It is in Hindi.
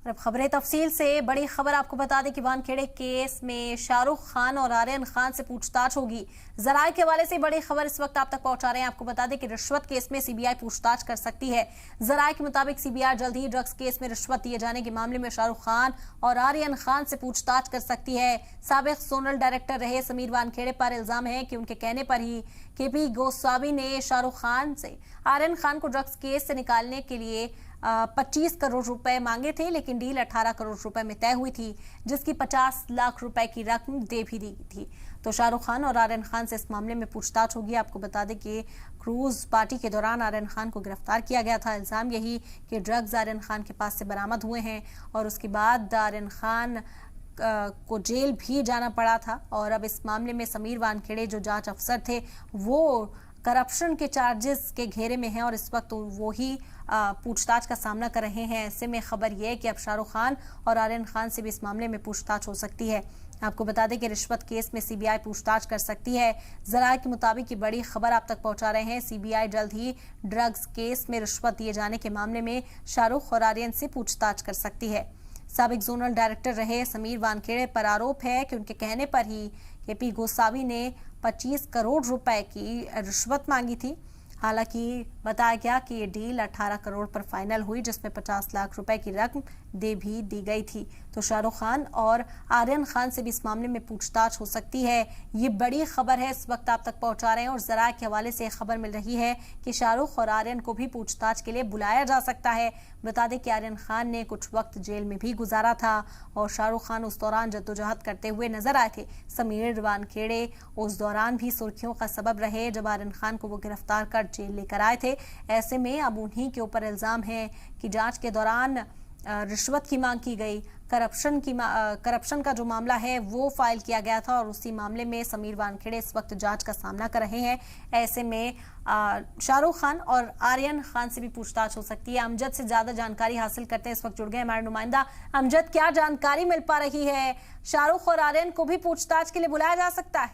और अब खबरें तफसील से। बड़ी खबर आपको बता दें कि वानखेड़े केस में शाहरुख खान और आर्यन खान से पूछताछ होगी। जराये के हवाले से बड़ी खबर इस वक्त आप तक पहुंचा रहे हैं। आपको बता दें कि रिश्वत केस में सीबीआई पूछताछ कर सकती है। जराये के मुताबिक सीबीआई जल्द ही ड्रग्स केस में रिश्वत दिए जाने के मामले में शाहरुख खान और आर्यन खान से पूछताछ कर सकती है। साबिक जोनल डायरेक्टर रहे समीर वानखेड़े पर इल्जाम है कि उनके कहने पर ही केपी गोस्वामी ने शाहरुख खान से आर्यन खान को ड्रग्स केस से निकालने के लिए 25 करोड़ रुपए मांगे थे, लेकिन डील 18 करोड़ रुपए में तय हुई थी, जिसकी 50 लाख रुपए की रकम दे भी दी थी। तो शाहरुख खान और आर्यन खान से इस मामले में पूछताछ होगी। आपको बता दें कि क्रूज पार्टी के दौरान आर्यन खान को गिरफ्तार किया गया था। इल्जाम यही कि ड्रग्स आर्यन खान के पास से बरामद हुए हैं और उसके बाद आर्यन खान को जेल भी जाना पड़ा था। और अब इस मामले में समीर वानखेड़े जो जांच अफसर थे वो करप्शन के चार्जेस के घेरे में हैं और इस वक्त वो ही पूछताछ का सामना कर रहे हैं। ऐसे में खबर यह है कि अब शाहरुख खान और आर्यन खान से भी इस मामले में पूछताछ हो सकती है। आपको बता दें कि रिश्वत केस में सीबीआई पूछताछ कर सकती है। जराये के मुताबिक ये बड़ी खबर आप तक पहुंचा रहे हैं। सीबीआई जल्द ही ड्रग्स केस में रिश्वत दिए जाने के मामले में शाहरुख और आर्यन से पूछताछ कर सकती है। साबिक जोनल डायरेक्टर रहे समीर वानखेड़े पर आरोप है कि उनके कहने पर ही केपी गोस्वामी ने 25 करोड़ रुपए की रिश्वत मांगी थी। हालांकि बताया गया कि ये डील 18 करोड़ पर फाइनल हुई, जिसमें 50 लाख रुपए की रकम दे भी दी गई थी। तो शाहरुख खान और आर्यन खान से भी इस मामले में पूछताछ हो सकती है। ये बड़ी खबर है, इस वक्त आप तक पहुंचा रहे हैं। और जराये के हवाले से खबर मिल रही है कि शाहरुख और आर्यन को भी पूछताछ के लिए बुलाया जा सकता है। बता दें कि आर्यन खान ने कुछ वक्त जेल में भी गुजारा था और शाहरुख खान उस दौरान जद्दोजहद करते हुए नजर आए थे। समीर वानखेड़े उस दौरान भी सुर्खियों का सबब रहे जब आर्यन खान को वो गिरफ्तार कर जेल लेकर आए थे। ऐसे में अब उन्हीं के ऊपर इल्जाम है कि जांच के दौरान रिश्वत की मांग की गई। करप्शन का जो मामला है वो फाइल किया गया था और उसी मामले में समीर वानखेड़े इस वक्त जांच का सामना कर रहे हैं। ऐसे में शाहरुख खान और आर्यन खान से भी पूछताछ हो सकती है। अमजद से ज्यादा जानकारी हासिल करते हैं, इस वक्त जुड़ गए हमारे नुमाइंदा। अमजद, क्या जानकारी मिल पा रही है? शाहरुख और आर्यन को भी पूछताछ के लिए बुलाया जा सकता है?